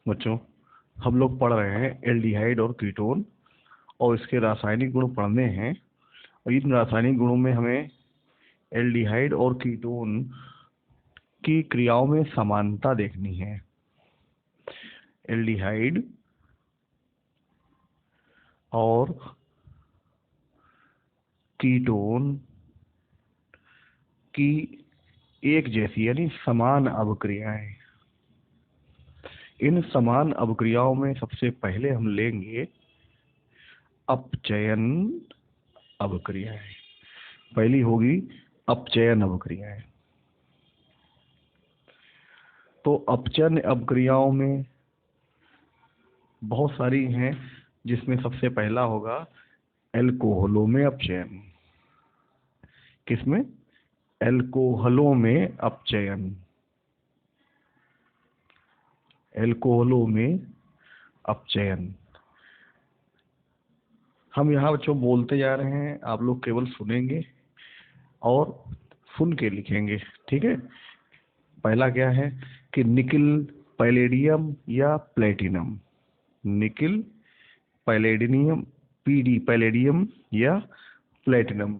बच्चों, हम लोग पढ़ रहे हैं एल्डिहाइड और कीटोन, और इसके रासायनिक गुण पढ़ने हैं। और इन रासायनिक गुणों में हमें एल्डिहाइड और कीटोन की क्रियाओं में समानता देखनी है। एल्डिहाइड और कीटोन की एक जैसी यानी समान अभिक्रियाएं। इन समान अभिक्रियाओं में सबसे पहले हम लेंगे अपचयन अभिक्रियाएं। पहली होगी अपचयन अभिक्रियाएं। तो अपचयन अभिक्रियाओं में बहुत सारी हैं, जिसमें सबसे पहला होगा एल्कोहलों में अपचयन। किसमें? एल्कोहलों में अपचयन। एल्कोहलों में अपचयन। हम यहाँ बच्चों बोलते जा रहे हैं, आप लोग केवल सुनेंगे और सुन के लिखेंगे, ठीक है। पहला क्या है कि निकिल, पैलेडियम या platinum. Nickel, palladium, PD, palladium या प्लेटिनम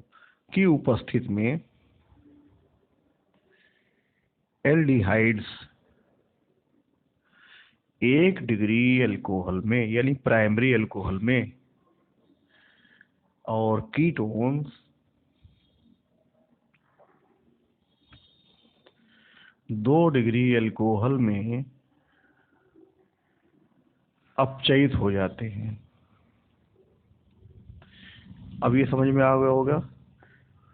की उपस्थिति में एल्डिहाइड्स 1 डिग्री अल्कोहल में यानी प्राइमरी अल्कोहल में, और कीटोन्स 2 डिग्री अल्कोहल में अपचयित हो जाते हैं। अब ये समझ में आ गया होगा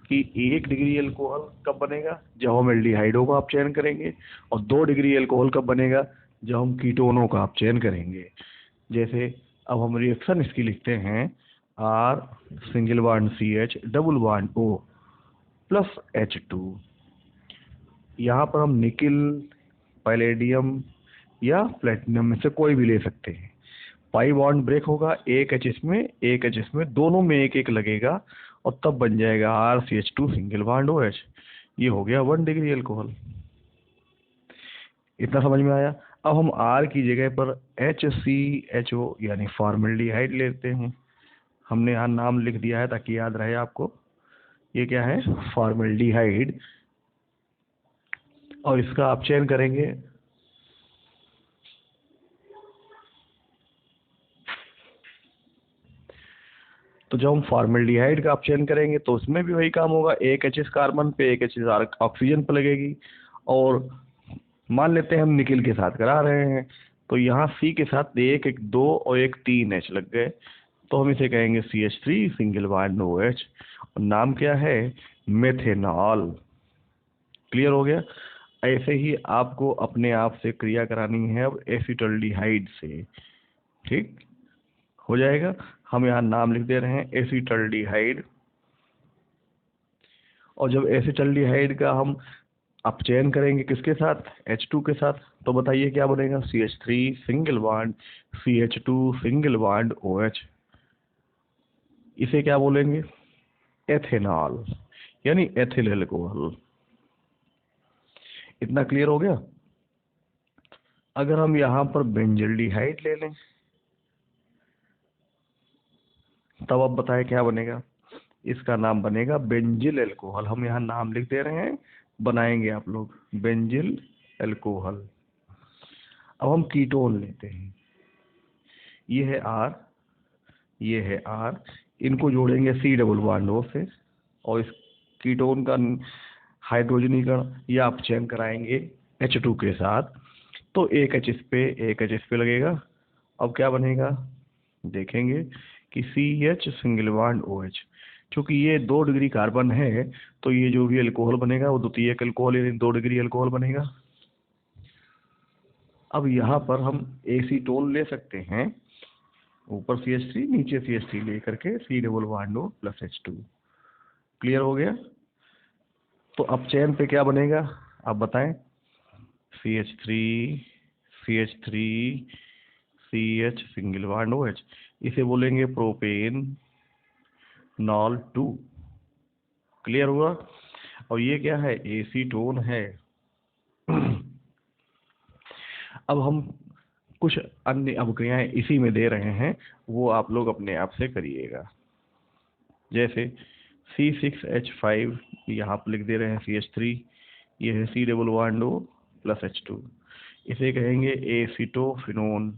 कि 1 डिग्री अल्कोहल कब बनेगा? जब हम एल्डिहाइडों का अपचयन करेंगे। और 2 डिग्री अल्कोहल कब बनेगा? जब हम कीटोनों का अपचयन करेंगे। जैसे अब हम रिएक्शन इसकी लिखते हैं, R single bond CH double bond O plus H2। यहाँ पर हम निकिल, पैलेडियम या प्लेटिनम में से कोई भी ले सकते हैं। पाई बॉन्ड ब्रेक होगा, एक H इसमें एक H इसमें, दोनों में एक एक लगेगा और तब बन जाएगा RCH2 सिंगल बॉन्ड OH। ये हो गया 1 डिग्री अल्कोहल। इतना समझ में आया? अब हम R की जगह पर HCHO यानी फॉर्मल्डिहाइड लेते हैं। हमने यहाँ नाम लिख दिया है ताकि याद रहे आपको। ये क्या है? फॉर्मल्डिहाइड। और इसका अपचयन करेंगे तो जब हम फॉर्मल्डिहाइड का अपचयन करेंगे तो उसमें भी वही काम होगा। एक H कार्बन पे एक H ऑक्सीजन पर लगेगी। और मान लेते हैं हम निकिल के साथ करा रहे हैं, तो यहाँ C के साथ एक 2 और एक 3 H लग गए, तो हम इसे कहेंगे CH3 सिंगल बॉन्ड OH। और नाम क्या है? मेथेनॉल। क्लियर हो गया? ऐसे ही आपको अपने आप से क्रिया करानी है अब एसिटल्डिहाइड से। ठीक हो जाएगा। हम यहाँ नाम लिख दे रहे हैं एसिटल्डिहाइड। और जब एसिटल्डिहाइड का हम अपचयन करेंगे किसके साथ? H2 के साथ, तो बताइए क्या बनेगा? CH3 single bond CH2 single bond OH। इसे क्या बोलेंगे? एथेनॉल यानी एथिल अल्कोहल। इतना क्लियर हो गया? अगर हम यहाँ पर बेंजल्डिहाइड ले लें, तब अब बताएं क्या बनेगा? इसका नाम बनेगा बेंजिल अल्कोहल। हम यहाँ नाम लिख दे रहे हैं, बनाएंगे आप लोग, बेंजिल अल्कोहल। अब हम कीटोन लेते हैं। ये है R, ये है R, इनको जोड़ेंगे C डबल बॉन्ड O से, और इस कीटोन का हाइड्रोजनीकरण या अपचयन कराएंगे H2 के साथ, तो एक H इस पे एक H इस पे लगेगा। अब क्या बनेगा? देखेंगे कि CH सिंगल बॉन्ड OH। चूंकि ये 2 डिग्री कार्बन है, तो ये जो भी अल्कोहल बनेगा वो द्वितीयक अल्कोहल यानी 2 डिग्री अल्कोहल बनेगा। अब यहाँ पर हम एसीटोन ले सकते हैं, ऊपर CH3 नीचे CH3 लेकर के C double bond O plus H2। Clear हो गया? तो अपचयन पे क्या बनेगा आप बताएं? CH3 CH3 CH single bond OH। इसे बोलेंगे प्रोपेन नॉल 2। क्लियर हुआ? और ये क्या है? एसीटोन है। अब हम कुछ अन्य अभिक्रियाएं इसी में दे रहे हैं, वो आप लोग अपने आप से करिएगा। जैसे C6H5 यहाँ पर लिख दे रहे हैं CH3, ये है C double bond O plus H2, इसे कहेंगे एसिटोफिनोन।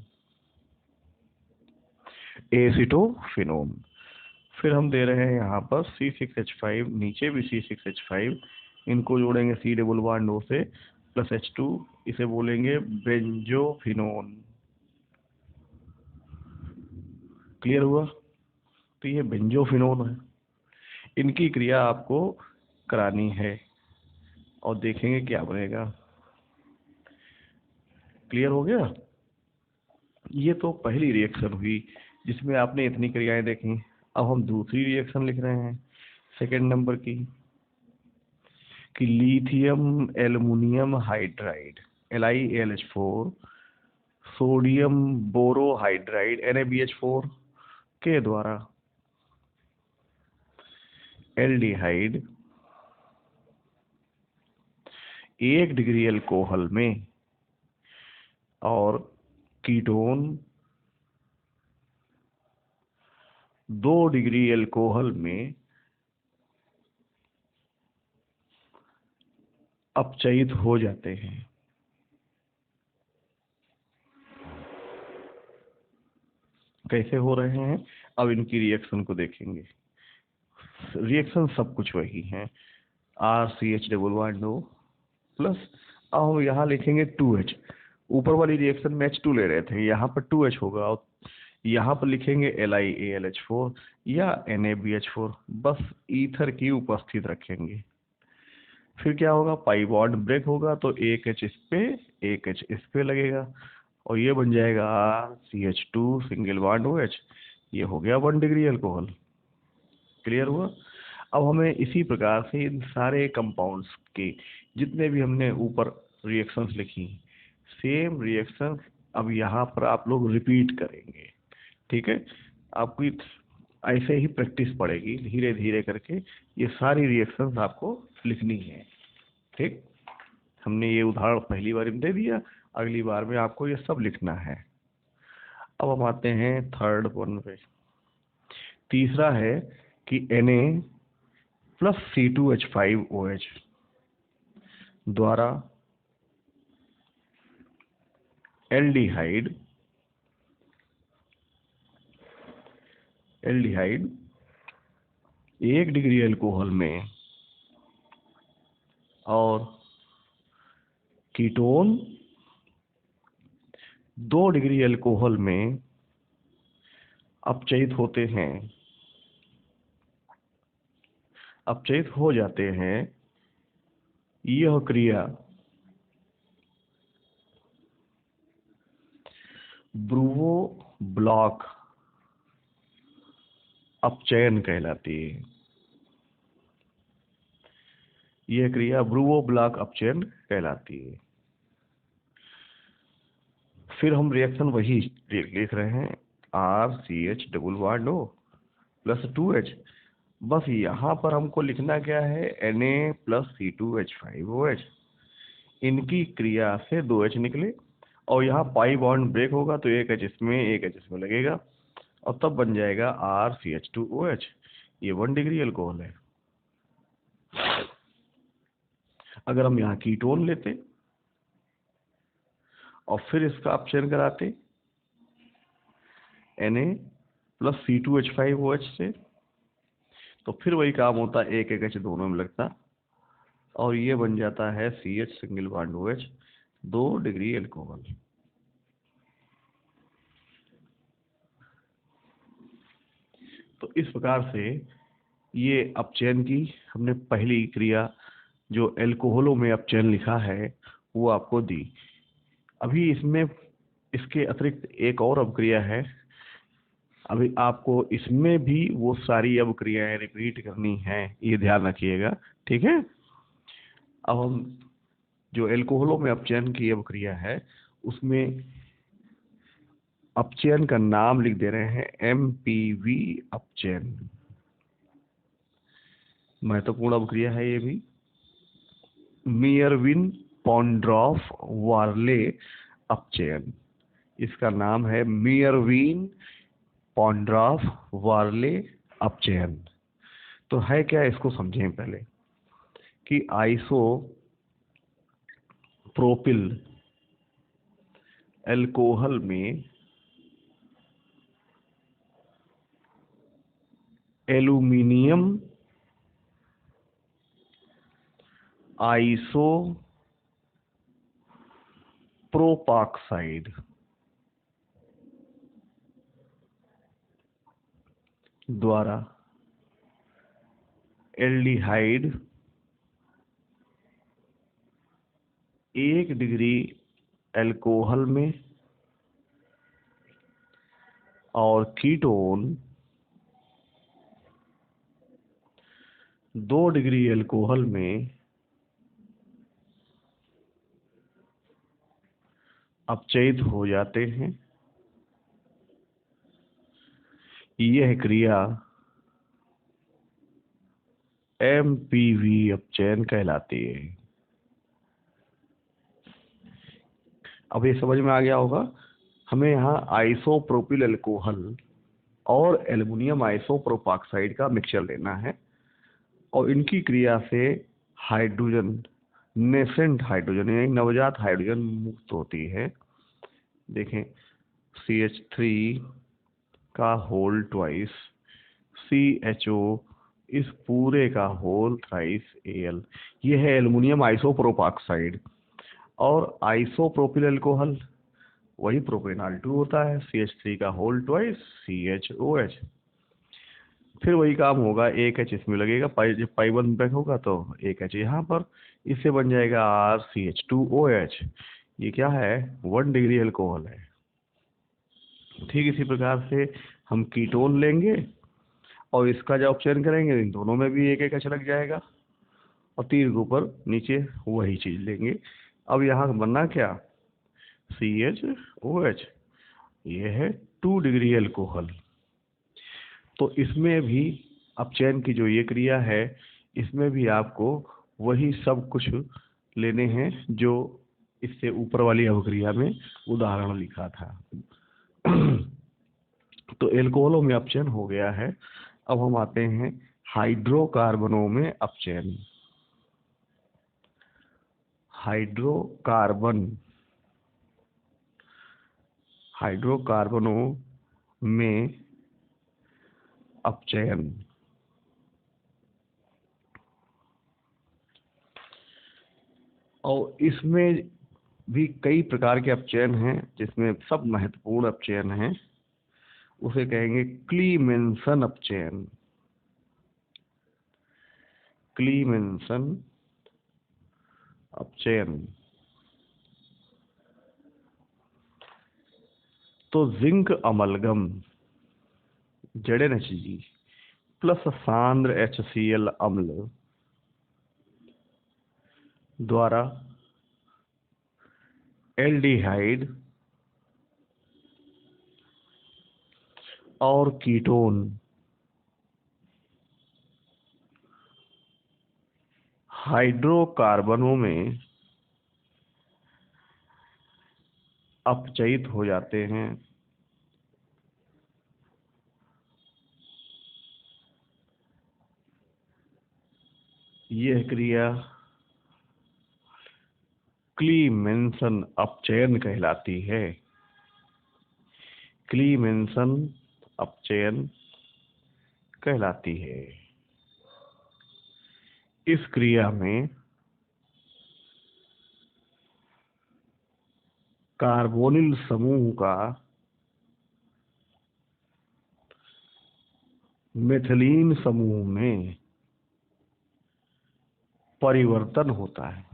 एसिटोफिनोन। फिर हम दे रहे हैं यहाँ पर C6H5, नीचे भी C6H5, इनको जोड़ेंगे C डबल बॉन्ड O से प्लस H2, इसे बोलेंगे बेंजोफिनोन। क्लियर हुआ? तो ये बेंजोफिनोन है, इनकी क्रिया आपको करानी है और देखेंगे क्या बनेगा। क्लियर हो गया? ये तो पहली रिएक्शन हुई जिसमें आपने इतनी क्रियाएं देखी। अब हम दूसरी रिएक्शन लिख रहे हैं सेकेंड नंबर की, कि lithium aluminium hydride LiAlH4 sodium borohydride NaBH4 के द्वारा एल्डिहाइड 1 डिग्री अल्कोहल में और कीटोन 2 डिग्री अल्कोहल में अपचयित हो जाते हैं। कैसे हो रहे हैं, अब इनकी रिएक्शन को देखेंगे। रिएक्शन सब कुछ वही है, RCH double bond O plus, अब हम यहाँ लिखेंगे 2H। ऊपर वाली रिएक्शन में H2 ले रहे थे, यहाँ पर 2H होगा और यहाँ पर लिखेंगे LiAlH4 या NaBH4, बस ईथर की उपस्थित रखेंगे। फिर क्या होगा, पाई बॉन्ड ब्रेक होगा तो एक H इस पे एक H इस पे लगेगा और ये बन जाएगा CH2 सिंगल बॉन्ड OH। ये हो गया 1 डिग्री अल्कोहल। क्लियर हुआ? अब हमें इसी प्रकार से इन सारे कंपाउंड्स के जितने भी हमने ऊपर रिएक्शंस लिखी, सेम रिएक्शंस अब यहाँ पर आप लोग रिपीट करेंगे। ठीक है, आपकी ऐसे ही प्रैक्टिस पड़ेगी, धीरे धीरे करके ये सारी रिएक्शंस आपको लिखनी है। ठीक, हमने ये उदाहरण पहली बार में दे दिया, अगली बार में आपको ये सब लिखना है। अब हम आते हैं थर्ड वन पे। तीसरा है कि Na प्लस C2H5OH द्वारा एल्डिहाइड 1 डिग्री अल्कोहल में और कीटोन 2 डिग्री अल्कोहल में अपचयित होते हैं, अपचयित हो जाते हैं। यह क्रिया ब्रूवो ब्लॉक अपचयन कहलाती है। यह क्रिया ब्रूवो ब्लॉक अपचयन कहलाती है। फिर हम रिएक्शन वही लिख रहे हैं, RCH double bond O plus 2H, बस यहाँ पर हमको लिखना क्या है, Na प्लस C2H5OH। इनकी क्रिया से 2H निकले और यहाँ पाई बॉन्ड ब्रेक होगा तो एक H इसमें एक H इसमें लगेगा और तब बन जाएगा RCH2OH। ये 1 डिग्री अल्कोहल है। अगर हम यहाँ कीटोन लेते और फिर इसका अपचयन कराते Na प्लस C2H5OH से, तो फिर वही काम होता, एक एक H दोनों में लगता और ये बन जाता है CH single bond OH 2 degree alcohol. तो इस प्रकार से ये अपचयन की हमने पहली क्रिया जो अल्कोहलों में अपचयन लिखा है वो आपको दी। अभी इसमें इसके अतिरिक्त एक और अपक्रिया है, अभी आपको इसमें भी वो सारी अपक्रियाएं रिपीट करनी है, ये ध्यान रखिएगा। ठीक है, अब हम जो अल्कोहलों में अपचयन की अपक्रिया है उसमें अपचयन का नाम लिख दे रहे हैं MPV अपचयन। महत्वपूर्ण अपक्रिया है ये भी। मियरविन पॉन्ड्रॉफ वार्ले अपचयन, इसका नाम है मियरवीन पॉन्ड्राफ वार्ले अपचयन। तो है क्या, इसको समझें पहले कि आइसो प्रोपिल अल्कोहल में एल्यूमिनियम आइसो प्रोपाक्साइड द्वारा एल्डिहाइड 1 डिग्री अल्कोहल में और कीटोन 2 डिग्री अल्कोहल में अपचयित हो जाते हैं। यह क्रिया एमपीवी अपचयन कहलाती है। अब ये समझ में आ गया होगा। हमें यहाँ आइसोप्रोपिल अल्कोहल और एल्युमिनियम आइसोप्रोपाक्साइड का मिक्सचर लेना है और इनकी क्रिया से हाइड्रोजन, नेसेंट हाइड्रोजन यानी नवजात हाइड्रोजन मुक्त होती है। देखें, CH3 का होल ट्वाइस, CHO इस पूरे का होल थ्राइस Al। ये है एल्युमिनियम आइसोप्रोपाक्साइड। और आइसोप्रोपिल अल्कोहल वही प्रोपेनॉल 2 होता है, CH3 का होल ट्वाइस CHOH। फिर वही काम होगा, एक H इसमें लगेगा, जब पाई 1 बैक होगा तो एक H यहाँ पर, इससे बन जाएगा RCH2OH। ये क्या है, 1 डिग्री अल्कोहल है। ठीक इसी प्रकार से हम कीटोन लेंगे और इसका जब अपचयन करेंगे इन दोनों में भी एक एक H लग जाएगा और तीर के ऊपर नीचे वही चीज लेंगे। अब यहाँ बनना क्या, CHOH। ये है 2 डिग्री अल्कोहल। तो इसमें भी अपचयन की जो ये क्रिया है, इसमें भी आपको वही सब कुछ लेने हैं जो इससे ऊपर वाली अवक्रिया में उदाहरण लिखा था। तो एल्कोहलों में अपचयन हो गया है। अब हम आते हैं हाइड्रोकार्बनों में अपचयन। हाइड्रोकार्बनों में अपचयन। और इसमें भी कई प्रकार के अपचयन हैं, जिसमें सब महत्वपूर्ण अपचयन हैं उसे कहेंगे क्लीमेंसन अपचयन। क्लीमेंसन अपचयन। तो जिंक अमलगम ZnHg प्लस सांद्र HCl अम्ल द्वारा एल्डिहाइड और कीटोन हाइड्रोकार्बनों में अपचयित हो जाते हैं। यह क्रिया क्लीमेंसन अपचयन कहलाती है। क्लीमेंसन अपचयन कहलाती है। इस क्रिया में कार्बोनिल समूह का मिथिलीन समूह में परिवर्तन होता है,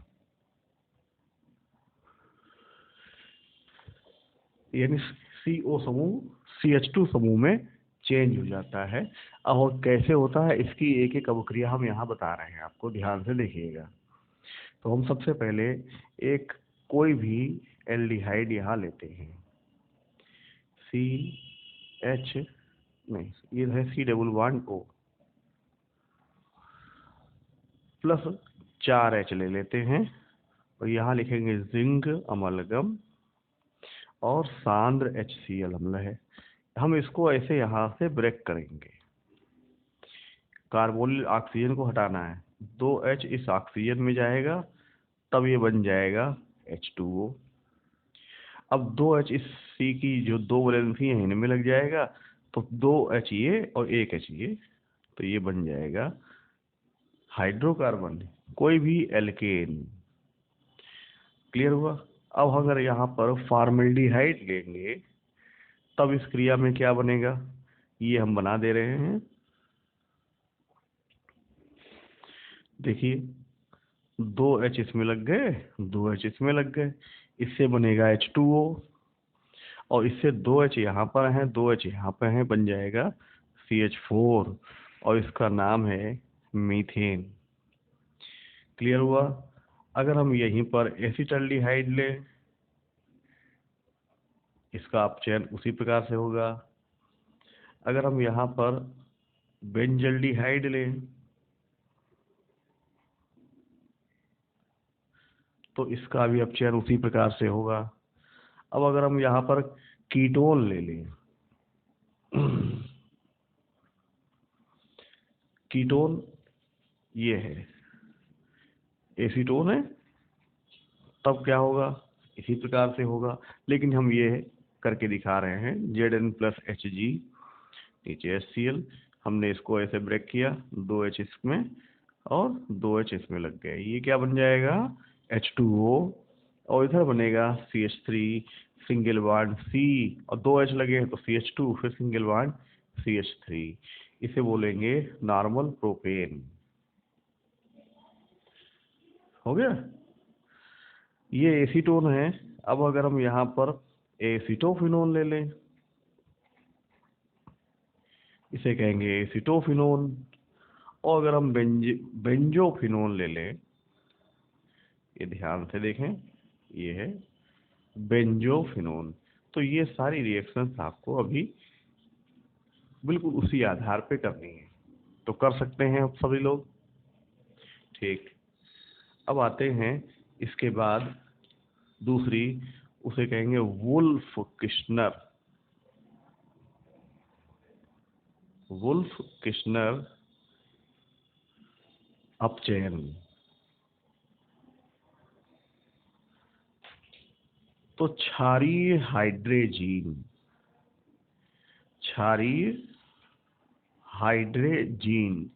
यानी CO समूह CH2 समूह में चेंज हो जाता है। और कैसे होता है इसकी एक एक अवक्रिया हम यहाँ बता रहे हैं, आपको ध्यान से देखिएगा। तो हम सबसे पहले एक कोई भी एल्डिहाइड यहाँ लेते हैं, CH नहीं, ये है C++O प्लस 4H ले लेते हैं और यहाँ लिखेंगे जिंक अमलगम और सांद्र HCl अम्ल है। हम इसको ऐसे यहाँ से ब्रेक करेंगे। कार्बोनिल ऑक्सीजन को हटाना है, 2H इस ऑक्सीजन में जाएगा, तब ये बन जाएगा H2O। अब 2H इस C की जो दो वैलेंसी है इनमें लग जाएगा, तो 2H ये और 1H ये, तो ये बन जाएगा हाइड्रोकार्बन, कोई भी एल्केन। क्लियर हुआ? अब अगर यहाँ पर फॉर्मल्डिहाइड लेंगे तब इस क्रिया में क्या बनेगा, ये हम बना दे रहे हैं। देखिए 2H इसमें लग गए, 2H इसमें लग गए, इससे बनेगा H2O, और इससे 2H यहाँ पर है, 2H यहाँ पर है, बन जाएगा CH4, और इसका नाम है मीथेन। क्लियर हुआ? अगर हम यहीं पर एसिटल्डिहाइड लें, इसका अपचयन उसी प्रकार से होगा। अगर हम यहाँ पर बेंजल्डिहाइड लें तो इसका भी अपचयन उसी प्रकार से होगा। अब अगर हम यहाँ पर कीटोन ले लें, कीटोन ये है, एसीटोन है, तब क्या होगा, इसी प्रकार से होगा, लेकिन हम ये करके दिखा रहे हैं। Zn+Hg, नीचे HCl, हमने इसको ऐसे ब्रेक किया, 2H इसमें और 2H इसमें लग गए, ये क्या बन जाएगा H2O, और इधर बनेगा CH3, सिंगल बॉन्ड C, और 2H लगे हैं तो CH2, फिर सिंगल बॉन्ड CH3, इसे बोलेंगे नॉर्मल प्रोपेन। हो गया? ये एसीटोन है। अब अगर हम यहाँ पर एसिटोफिनोन ले लें, इसे कहेंगे एसिटोफिनोन, और अगर हम बेंजोफिनोन ले लें, ये ध्यान से देखें, ये है बेंजोफिनोन। तो ये सारी रिएक्शंस आपको अभी बिल्कुल उसी आधार पे करनी है, तो कर सकते हैं अब सभी लोग। ठीक, अब आते हैं इसके बाद दूसरी, उसे कहेंगे वुल्फ किश्नर। वुल्फ किश्नर अपचयन। तो क्षारीय हाइड्रेजीन, क्षारीय हाइड्रेजीन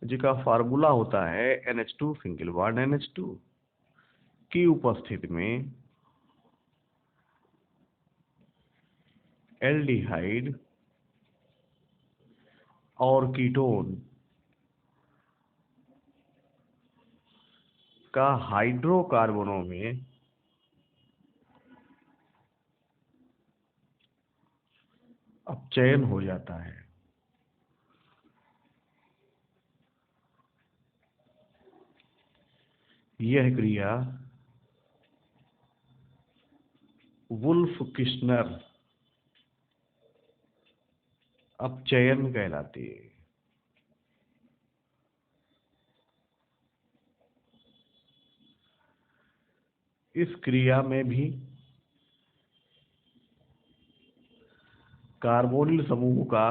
जिसका फार्मूला होता है NH2 सिंगल बॉन्ड NH2 की उपस्थिति में एल्डिहाइड और कीटोन का हाइड्रोकार्बनों में अपचयन हो जाता है। यह क्रिया वुल्फ किश्नर अपचयन कहलाती है। इस क्रिया में भी कार्बोनिल समूह का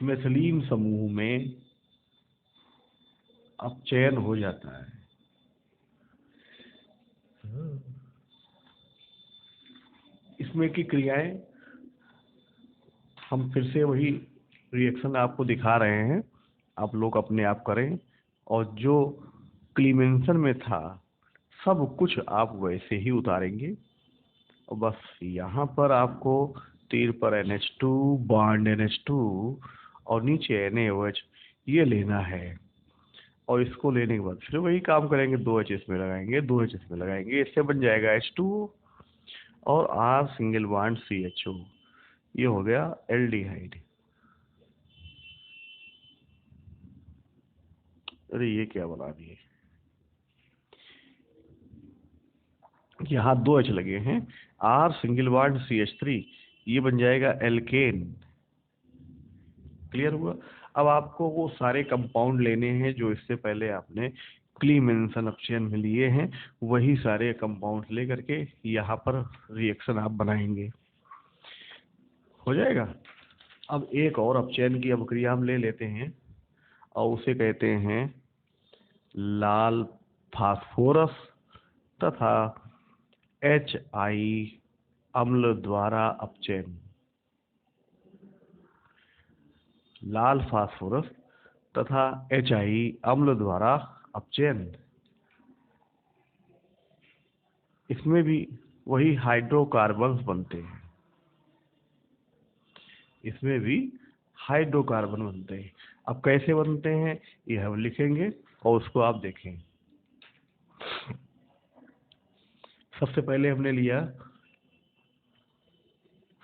मेथिलीन समूह में अपचयन हो जाता है। इसमें की क्रियाएं हम फिर से वही रिएक्शन आपको दिखा रहे हैं, आप लोग अपने आप करें, और जो क्लीमेंसन में था सब कुछ आप वैसे ही उतारेंगे, और बस यहाँ पर आपको तीर पर NH2 बॉन्ड NH2 और नीचे NaOH ये लेना है, और इसको लेने के बाद फिर वही काम करेंगे, 2H इसमें लगाएंगे, 2H इसमें लगाएंगे, इससे बन जाएगा H2O और R सिंगल बॉन्ड CHO, ये हो गया एल्डिहाइड। अरे ये क्या बना दिए, यहाँ 2H लगे हैं, R सिंगल बॉन्ड CH3, ये बन जाएगा एल्केन। क्लियर हुआ? अब आपको वो सारे कंपाउंड लेने हैं जो इससे पहले आपने क्लीमेंसन अपचयन में लिए हैं, वही सारे कंपाउंड लेकर के यहाँ पर रिएक्शन आप बनाएंगे, हो जाएगा। अब एक और अपचयन की अभिक्रिया हम ले लेते हैं और उसे कहते हैं लाल फास्फोरस तथा HI अम्ल द्वारा अपचयन। लाल फास्फोरस तथा HI अम्ल द्वारा अपचयन, इसमें भी वही हाइड्रोकार्बन्स बनते हैं, इसमें भी हाइड्रोकार्बन बनते हैं। अब कैसे बनते हैं ये हम लिखेंगे और उसको आप देखें। सबसे पहले हमने लिया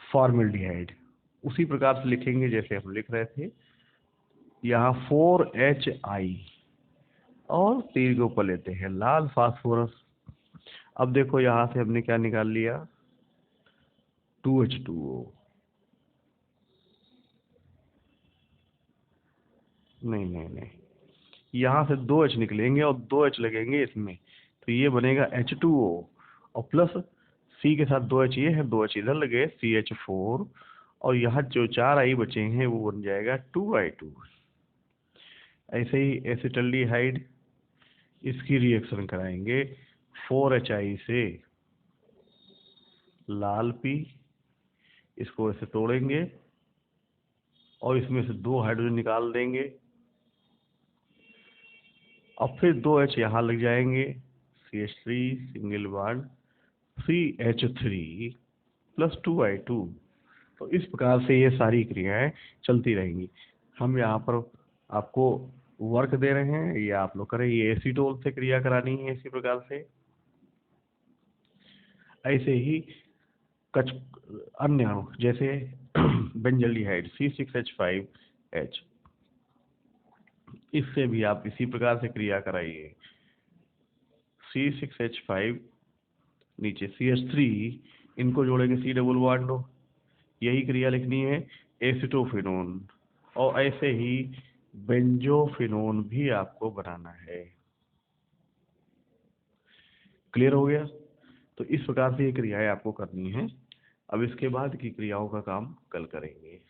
फॉर्मल्डिहाइड, उसी प्रकार से लिखेंगे जैसे हम लिख रहे थे। यहाँ 4HI और 3 के ऊपर लेते हैं लाल फास्फोरस। अब देखो यहाँ से हमने क्या निकाल लिया, 2H2O। नहीं, यहाँ से 2H निकलेंगे और 2H लगेंगे इसमें, तो ये बनेगा H2O और प्लस C के साथ 2H ये है, 2H इधर लगे CH4 और यहाँ जो 4I बचे हैं वो बन जाएगा 2I2। ऐसे ही एसिटल्डिहाइड, इसकी रिएक्शन कराएंगे 4HI से लाल P, इसको ऐसे तोड़ेंगे और इसमें से 2 हाइड्रोजन निकाल देंगे और फिर 2H यहाँ लग जाएंगे, CH3 single bond CH3 plus 2I2। तो इस प्रकार से ये सारी क्रियाएं चलती रहेंगी। हम यहाँ पर आपको वर्क दे रहे हैं, ये आप लोग करें, ये एसीटोन से क्रिया करानी है इसी प्रकार से। ऐसे ही कुछ अन्य जैसे बेंजल्डिहाइड C6H5H, इससे भी आप इसी प्रकार से क्रिया कराइए। C6H5 नीचे CH3, इनको जोड़ेंगे C डबल बॉन्ड, यही क्रिया लिखनी है एसिटोफिनोन। और ऐसे ही बेंजोफिनोन भी आपको बनाना है। क्लियर हो गया? तो इस प्रकार से ये क्रियाएं आपको करनी है। अब इसके बाद की क्रियाओं का काम कल करेंगे।